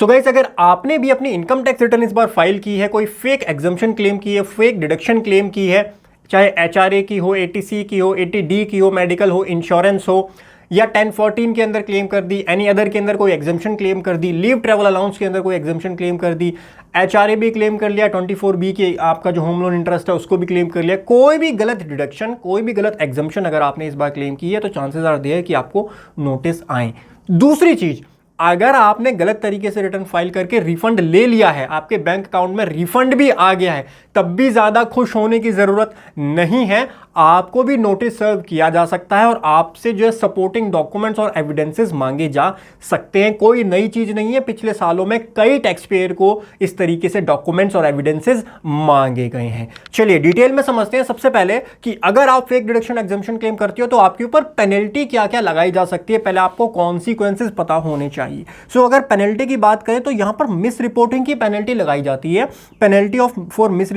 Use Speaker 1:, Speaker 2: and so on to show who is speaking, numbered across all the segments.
Speaker 1: So guys, अगर आपने भी अपनी इनकम टैक्स रिटर्न इस बार फाइल की है, कोई फेक एग्जम्पशन क्लेम की है, फेक डिडक्शन क्लेम की है, चाहे एचआरए की हो, एटीसी की हो, एटीडी की हो, मेडिकल हो, इंश्योरेंस हो, या 1014 के अंदर क्लेम कर दी, एनी अदर के अंदर कोई एग्जम्पशन क्लेम कर दी, लीव ट्रैवल अलाउंस के अंदर कोई एग्जम्पशन क्लेम कर दी, एचआरए भी क्लेम कर लिया, 24B के आपका जो होम लोन इंटरेस्ट है उसको भी क्लेम कर लिया, कोई भी गलत डिडक्शन, कोई भी गलत एग्जम्पशन अगर आपने इस बार क्लेम की है तो चांसेस आर देयर कि आपको नोटिस आए। दूसरी चीज, अगर आपने गलत तरीके से रिटर्न फाइल करके रिफंड ले लिया है, आपके बैंक अकाउंट में रिफंड भी आ गया है, तब भी ज्यादा खुश होने की जरूरत नहीं है। आपको भी नोटिस सर्व किया जा सकता है और आपसे जो है सपोर्टिंग डॉक्यूमेंट्स और एविडेंसेस मांगे जा सकते हैं। कोई नई चीज नहीं है, पिछले सालों में कई टैक्स पेयर को इस तरीके से डॉक्यूमेंट्स और एविडेंसेस मांगे गए हैं। चलिए डिटेल में समझते हैं। सबसे पहले कि अगर आप फेक डिडक्शन एग्जम्पशन क्लेम करती हो तो आपके ऊपर पेनल्टी क्या क्या लगाई जा सकती है, पहले आपको कॉन्सिक्वेंसेस पता होने चाहिए। सो अगर पेनल्टी की बात करें तो यहां पर मिस रिपोर्टिंग की पेनल्टी लगाई जाती है, penalty of for miss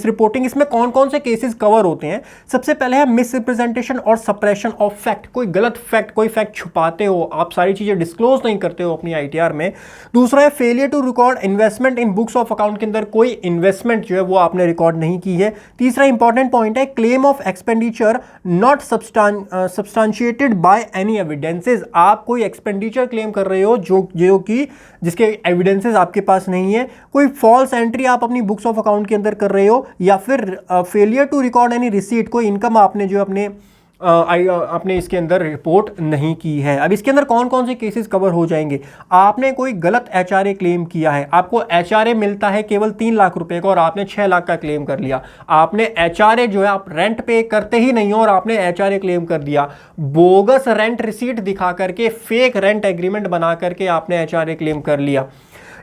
Speaker 1: reporting. इसमें कौन कौन से केसेस कवर होते हैं? सबसे पहले है मिस रिप्रेजेंटेशन और सप्रेशन ऑफ फैक्ट, कोई गलत फैक्ट, कोई फैक्ट छुपाते हो, आप सारी चीजें डिस्क्लोज नहीं करते हो अपनी आईटीआर में। दूसरा है failure to record investment in books of account, के अंदर कोई इन्वेस्टमेंट जो है वो आपने रिकॉर्ड नहीं की है। तीसरा इंपॉर्टेंट पॉइंट है claim of expenditure not substantiated by any evidences, आप कोई एक्सपेंडिचर क्लेम कर रहे हो जो कि जिसके एविडेंसेस आपके पास नहीं है। कोई फॉल्स एंट्री आप अपनी बुक्स ऑफ अकाउंट के अंदर कर रहे हो, या फिर failure to record any receipt, कोई इनकम आपने जो अपने इसके अंदर रिपोर्ट नहीं की है। अब इसके अंदर कौन कौन से केसेस कवर हो जाएंगे? आपने कोई गलत एचआरए क्लेम किया है, आपको एचआरए मिलता है केवल 3 लाख रुपए का और आपने 6 लाख का क्लेम कर लिया। आपने एचआरए जो है, आप रेंट पे करते ही नहीं हो और आपने एचआरए क्लेम कर दिया। बोगस रेंट रिसीट दिखा करके, फेक रेंट एग्रीमेंट बना करके आपने एचआरए क्लेम कर लिया।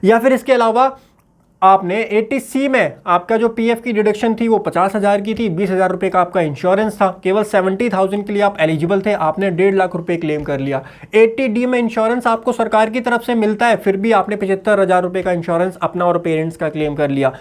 Speaker 1: या फिर इसके अलावा आपने एटीसी में आपका जो पीएफ की डिडक्शन थी वो 50,000 की थी, 20,000 रुपए का आपका इंश्योरेंस था, केवल 70,000 के लिए आप एलिजिबल थे, आपने 1.5 लाख रुपए क्लेम कर लिया। एटीडी में इंश्योरेंस आपको सरकार की तरफ से मिलता है, फिर भी आपने 75,000 रुपए का इंश्योरेंस अपना और पेरेंट्स का क्लेम कर लिया।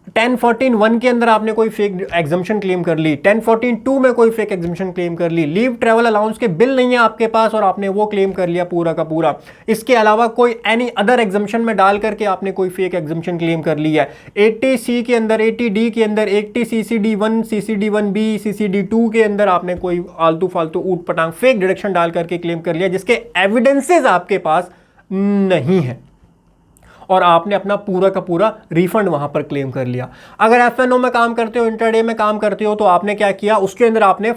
Speaker 1: 1014(1) के अंदर आपने कोई फेक एग्जम्पशन क्लेम कर ली, 1014(2) में कोई फेक एग्जम्पशन क्लेम कर ली, लीव ट्रैवल अलाउंस के बिल नहीं है आपके पास और आपने वो क्लेम कर लिया पूरा का पूरा। इसके अलावा कोई एनी अदर एग्जम्पशन में डाल करके आपने कोई फेक एग्जम्पशन क्लेम कर लिया है। 80C के अंदर, 80D के अंदर, 80CCD1, CCD1B, CCD2 के अंदर आपने कोई आलतू फालतू ऊट पटांग फेक डिडक्शन डाल करके क्लेम कर लिया जिसके एविडेंसेस आपके पास नहीं है और आपने अपना पूरा का पूरा रिफंड वहां पर क्लेम कर लिया। अगर एफएनओ में काम करते हो, इंटरडे में काम करते हो, तो आपने क्या किया, उसके अंदर आपने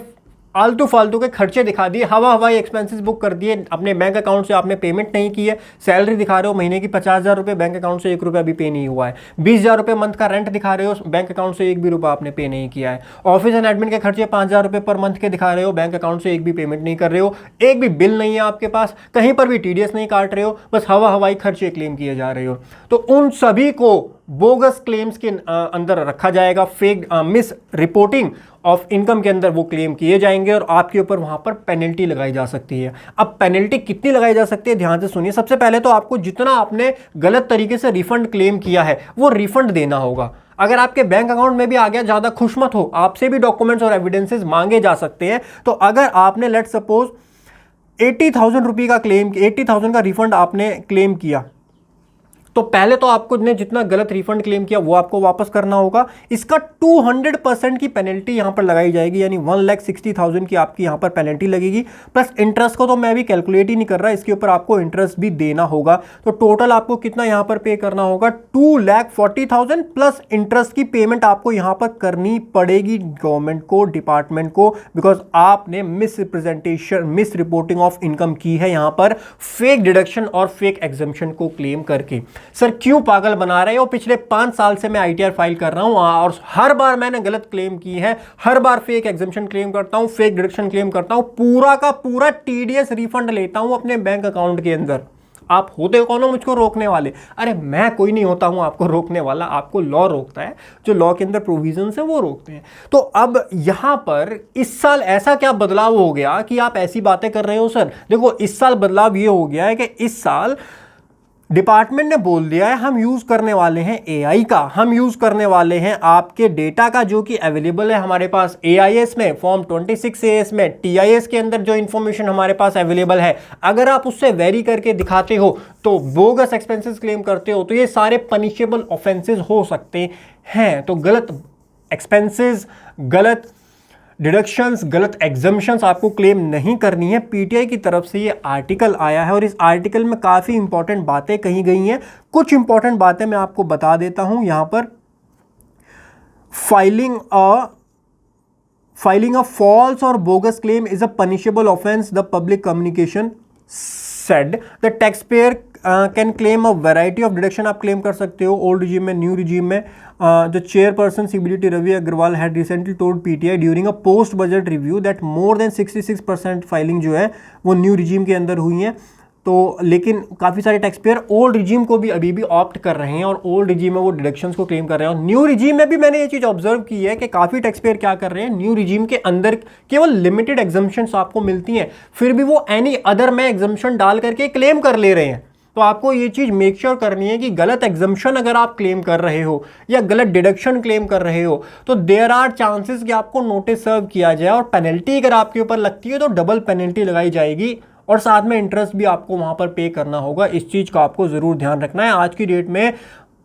Speaker 1: आलतू फालतू के खर्चे दिखा दिए, हवाई एक्सपेंसेस बुक कर दिए, अपने बैंक अकाउंट से आपने पेमेंट नहीं की है। सैलरी दिखा रहे हो महीने की 50,000 रुपये, बैंक अकाउंट से 1 रुपया भी पे नहीं हुआ है। 20,000 रुपये मंथ का रेंट दिखा रहे हो, बैंक अकाउंट से 1 भी रुपया आपने पे नहीं किया है। ऑफिस एंड एडमिन के खर्चे 5,000 रुपये पर मंथ के दिखा रहे हो, बैंक अकाउंट से 1 भी पेमेंट नहीं कर रहे हो, एक भी बिल नहीं है आपके पास, कहीं पर भी टीडीएस नहीं काट रहे हो, बस हवाई खर्चे क्लेम किए जा रहे हो, तो उन सभी को बोगस क्लेम्स के अंदर रखा जाएगा। Fake miss reporting of income के अंदर वो क्लेम किए जाएंगे और आपके ऊपर वहां पर पेनल्टी लगाई जा सकती है। अब पेनल्टी कितनी लगाई जा सकती है, ध्यान से सुनिए। सबसे पहले तो आपको जितना आपने गलत तरीके से रिफंड क्लेम किया है वो रिफंड देना होगा। अगर आपके बैंक अकाउंट में भी आ गया, ज्यादा खुश मत हो, आपसे भी डॉक्यूमेंट्स और एविडेंसेस मांगे जा सकते हैं। तो अगर आपने लेट सपोज 80,000 रुपये का क्लेम, 80,000 का रिफंड आपने क्लेम किया, तो पहले तो आपको ने जितना गलत रिफंड क्लेम किया वो आपको वापस करना होगा। इसका 200% की पेनल्टी यहां पर लगाई जाएगी, यानी 1,60,000 की आपकी यहां पर पेनल्टी लगेगी। प्लस इंटरेस्ट को तो मैं भी कैलकुलेट ही नहीं कर रहा, इसके ऊपर आपको इंटरेस्ट भी देना होगा। तो टोटल आपको कितना यहां पर पे करना होगा, 2,40,000 प्लस इंटरेस्ट की पेमेंट आपको यहां पर करनी पड़ेगी गवर्नमेंट को, डिपार्टमेंट को, बिकॉज आपने miss representation, miss reporting of income की है यहां पर फेक डिडक्शन और फेक एग्जम्पशन को क्लेम करके। सर क्यों पागल बना रहे हो? पिछले 5 साल से मैं आईटीआर फाइल कर रहा हूं और हर बार मैंने गलत क्लेम की है, हर बार फेक एग्जम्पशन क्लेम करता हूं, फेक डिडक्शन क्लेम करता हूं, पूरा का पूरा टीडीएस रिफंड लेता हूं अपने बैंक अकाउंट के अंदर। आप होते कौन हो मुझको रोकने वाले? अरे मैं कोई नहीं होता हूं आपको रोकने वाला, आपको लॉ रोकता है, जो लॉ के अंदर प्रोविजंस है वो रोकते हैं। तो अब यहां पर इस साल ऐसा क्या बदलाव हो गया कि आप ऐसी बातें कर रहे हो? सर देखो, इस साल बदलाव ये हो गया है कि इस साल डिपार्टमेंट ने बोल दिया है हम यूज़ करने वाले हैं एआई का, हम यूज़ करने वाले हैं आपके डेटा का जो कि अवेलेबल है हमारे पास एआईएस में, फॉर्म 26 एएस में, टीआईएस के अंदर जो इन्फॉर्मेशन हमारे पास अवेलेबल है, अगर आप उससे वेरी करके दिखाते हो तो बोगस एक्सपेंसेस क्लेम करते हो तो ये सारे पनिशेबल ऑफेंसेस हो सकते हैं। तो गलत एक्सपेंसेस, गलत डिडक्शंस, गलत एग्जम्पशंस आपको क्लेम नहीं करनी है। पीटीआई की तरफ से ये आर्टिकल आया है और इस आर्टिकल में काफ़ी इंपॉर्टेंट बातें कही गई हैं। कुछ इंपॉर्टेंट बातें मैं आपको बता देता हूं यहां पर। फाइलिंग अ फॉल्स और bogus claim is a punishable offence, the public communication said. The tax payer can claim a variety of deduction आप क्लेम कर सकते हो ओल्ड रिजीम में, न्यू रिजीम में। The chairperson CBDT Ravi Agarwal had recently told PTI during a post budget review that more than 66% filing जो है वो new regime के अंदर हुई है। तो लेकिन काफ़ी सारे टैक्स पेयर ओल्ड रिजीम को भी अभी भी ऑप्ट कर रहे हैं और ओल्ड रिजीम में वो डिडक्शंस को क्लेम कर रहे हैं। और न्यू रिजीम में भी मैंने ये चीज़ ऑब्जर्व की है कि काफ़ी टैक्स पेयर क्या कर रहे हैं, न्यू रिजीम के अंदर केवल लिमिटेड एग्जम्पशंस आपको मिलती हैं, फिर भी वो एनी अदर में एग्जम्पशन डाल करके क्लेम कर ले रहे हैं। तो आपको ये चीज़ मेक श्योर करनी है कि गलत एग्जम्पशन अगर आप क्लेम कर रहे हो या गलत डिडक्शन क्लेम कर रहे हो तो देयर आर चांसेस कि आपको नोटिस सर्व किया जाए और पेनल्टी अगर आपके ऊपर लगती है तो डबल पेनल्टी लगाई जाएगी और साथ में इंटरेस्ट भी आपको वहां पर पे करना होगा। इस चीज़ का आपको ज़रूर ध्यान रखना है। आज की डेट में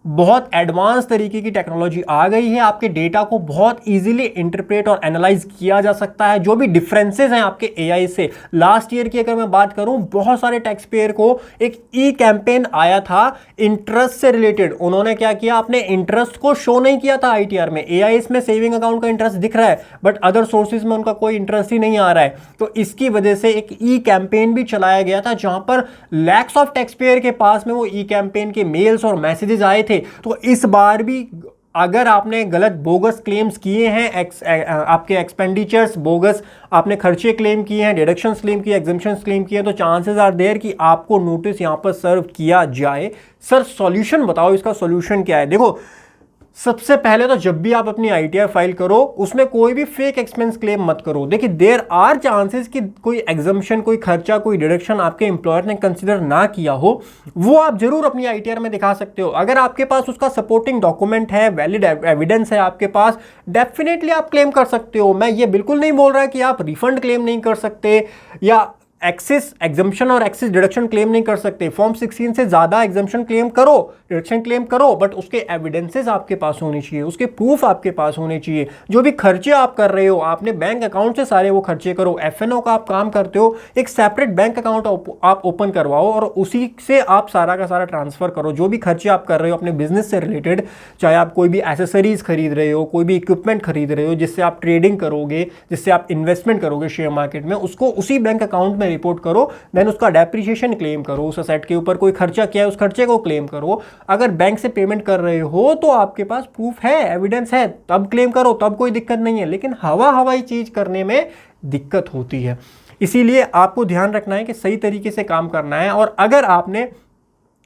Speaker 1: बहुत एडवांस तरीके की टेक्नोलॉजी आ गई है, आपके डेटा को बहुत इजीली इंटरप्रेट और एनालाइज किया जा सकता है। जो भी डिफरेंसेस हैं आपके एआई से, लास्ट ईयर की अगर मैं बात करूं, बहुत सारे टैक्स पेयर को एक ई कैंपेन आया था इंटरेस्ट से रिलेटेड। उन्होंने क्या किया, अपने इंटरेस्ट को शो नहीं किया था आईटीआर में। एआईएस में सेविंग अकाउंट का इंटरेस्ट दिख रहा है बट अदर सोर्सेज में उनका कोई इंटरेस्ट ही नहीं आ रहा है। तो इसकी वजह से एक ई कैंपेन भी चलाया गया था जहां पर लैक्स ऑफ टैक्स पेयर के पास में वो ई कैंपेन के मेल्स और मैसेजेस आए थे। तो इस बार भी अगर आपने गलत बोगस क्लेम्स किए हैं, आपके एक्सपेंडिचर्स बोगस आपने खर्चे क्लेम किए हैं, डिडक्शंस क्लेम किए, एग्जम्पशंस क्लेम किए हैं, तो चांसेस आर देयर कि आपको नोटिस यहां पर सर्व किया जाए। सर सॉल्यूशन बताओ, इसका सॉल्यूशन क्या है? देखो, सबसे पहले तो जब भी आप अपनी आईटीआर फाइल करो उसमें कोई भी फेक एक्सपेंस क्लेम मत करो। देखिए, देयर आर चांसेस कि कोई एग्जम्पशन, कोई खर्चा, कोई डिडक्शन आपके एम्प्लॉयर ने कंसीडर ना किया हो, वो आप जरूर अपनी आईटीआर में दिखा सकते हो। अगर आपके पास उसका सपोर्टिंग डॉक्यूमेंट है, वैलिड एविडेंस है आपके पास, डेफिनेटली आप क्लेम कर सकते हो। मैं ये बिल्कुल नहीं बोल रहा कि आप रिफंड क्लेम नहीं कर सकते या एक्सेस एग्जम्पशन और एक्सेस डिडक्शन क्लेम नहीं कर सकते। फॉर्म 16 से ज़्यादा एग्जम्पशन क्लेम करो, डिडक्शन क्लेम करो, बट उसके एविडेंसेस आपके पास होने चाहिए, उसके प्रूफ आपके पास होने चाहिए। जो भी खर्चे आप कर रहे हो, आपने बैंक अकाउंट से सारे वो खर्चे करो। एफएनओ का आप काम करते हो, एक सेपरेट बैंक अकाउंट आप ओपन करवाओ और उसी से आप सारा का सारा ट्रांसफर करो। जो भी खर्चे आप कर रहे हो अपने बिजनेस से रिलेटेड, चाहे आप कोई भी एसेसरीज खरीद रहे हो, कोई भी इक्विपमेंट खरीद रहे हो जिससे आप ट्रेडिंग करोगे, जिससे आप इन्वेस्टमेंट करोगे शेयर मार्केट में, उसको उसी बैंक अकाउंट में रिपोर्ट करो। देन उसका डेप्रिसिएशन क्लेम करो, उस असेट के ऊपर कोई खर्चा किया है उस खर्चे को क्लेम करो। अगर बैंक से पेमेंट कर रहे हो तो आपके पास प्रूफ है, एविडेंस है, तब क्लेम करो, तब कोई दिक्कत नहीं है। लेकिन हवाई चीज करने में दिक्कत होती है, इसीलिए आपको ध्यान रखना है कि सही तरीके से काम करना है। और अगर आपने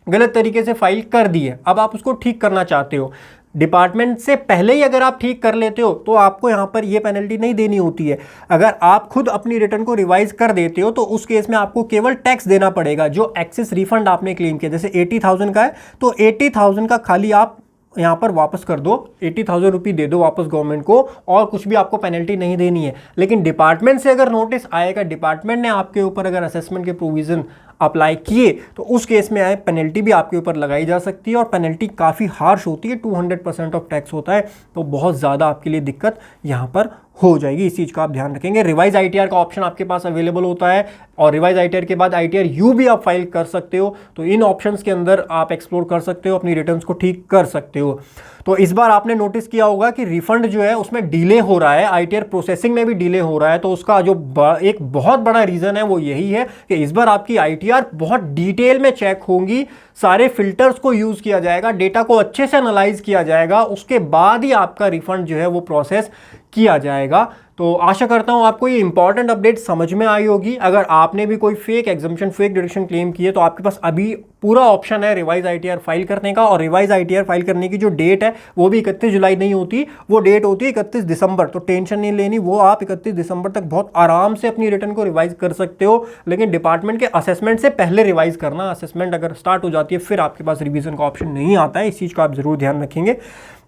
Speaker 1: गलत तरीके से फाइल कर दी है, अब आप उसको ठीक करना चाहते हो, डिपार्टमेंट से पहले ही अगर आप ठीक कर लेते हो तो आपको यहां पर ये पेनल्टी नहीं देनी होती है। अगर आप खुद अपनी रिटर्न को रिवाइज कर देते हो तो उस केस में आपको केवल टैक्स देना पड़ेगा। जो एक्सेस रिफंड आपने क्लेम किया, जैसे 80,000 का है तो 80,000 का खाली आप यहाँ पर वापस कर दो, 80,000 रुपये दे दो वापस गवर्नमेंट को, और कुछ भी आपको पेनल्टी नहीं देनी है। लेकिन डिपार्टमेंट से अगर नोटिस आएगा, डिपार्टमेंट ने आपके ऊपर अगर असेसमेंट के प्रोविजन अप्लाई किए तो उस केस में आए पेनल्टी भी आपके ऊपर लगाई जा सकती है और पेनल्टी काफ़ी हार्श होती है, 200% ऑफ टैक्स होता है। तो बहुत ज़्यादा आपके लिए दिक्कत यहाँ पर हो जाएगी, इस चीज़ का आप ध्यान रखेंगे। रिवाइज आईटीआर का ऑप्शन आपके पास अवेलेबल होता है और रिवाइज आईटीआर के बाद आईटीआर यू भी आप फाइल कर सकते हो। तो इन ऑप्शंस के अंदर आप एक्सप्लोर कर सकते हो, अपनी रिटर्न्स को ठीक कर सकते हो। तो इस बार आपने नोटिस किया होगा कि रिफंड जो है उसमें डिले हो रहा है, आईटीआर प्रोसेसिंग में भी डिले हो रहा है। तो उसका जो एक बहुत बड़ा रीज़न है वो यही है कि इस बार आपकी आईटीआर बहुत डिटेल में चेक होंगी, सारे फिल्टर्स को यूज़ किया जाएगा, डेटा को अच्छे से एनालाइज किया जाएगा, उसके बाद ही आपका रिफंड जो है वो प्रोसेस किया जाएगा। तो आशा करता हूं आपको ये इंपॉर्टेंट अपडेट समझ में आई होगी। अगर आपने भी कोई fake exemption, fake deduction claim की है तो आपके पास अभी पूरा ऑप्शन है रिवाइज आईटीआर फाइल करने का। और रिवाइज आईटीआर फाइल करने की जो डेट है वो भी 31 जुलाई नहीं होती, वो डेट होती है 31 दिसंबर। तो टेंशन नहीं लेनी, वो आप 31 दिसंबर तक बहुत आराम से अपनी रिटर्न को रिवाइज कर सकते हो। लेकिन डिपार्टमेंट के असेसमेंट से पहले रिवाइज करना, असेसमेंट अगर स्टार्ट हो जाती है फिर आपके पास रिवीजन का ऑप्शन नहीं आता है। इस चीज़ का आप जरूर ध्यान रखेंगे।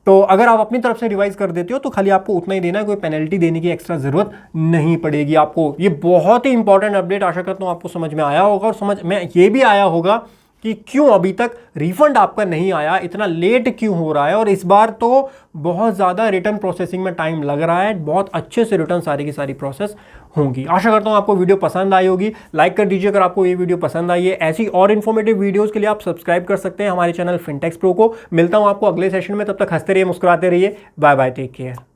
Speaker 1: तो अगर आप अपनी तरफ से रिवाइज कर देते हो तो खाली आपको उतना ही देना है, कोई पेनल्टी देने की एक्स्ट्रा जरूरत नहीं पड़ेगी आपको। ये बहुत ही इंपॉर्टेंट अपडेट, आशा करता हूँ आपको समझ में आया होगा और समझ में ये भी आया होगा कि क्यों अभी तक रिफंड आपका नहीं आया, इतना लेट क्यों हो रहा है। और इस बार तो बहुत ज़्यादा रिटर्न प्रोसेसिंग में टाइम लग रहा है, बहुत अच्छे से रिटर्न सारी की सारी प्रोसेस होंगी। आशा करता हूँ आपको वीडियो पसंद आई होगी। लाइक कर दीजिए अगर आपको ये वीडियो पसंद आई है। ऐसी और इन्फॉर्मेटिव वीडियोस के लिए आप सब्सक्राइब कर सकते हैं हमारे चैनल फिनटेक्स प्रो को। मिलता हूँ आपको अगले सेशन में, तब तक हंसते रहिए, मुस्कुराते रहिए। Bye bye, take care.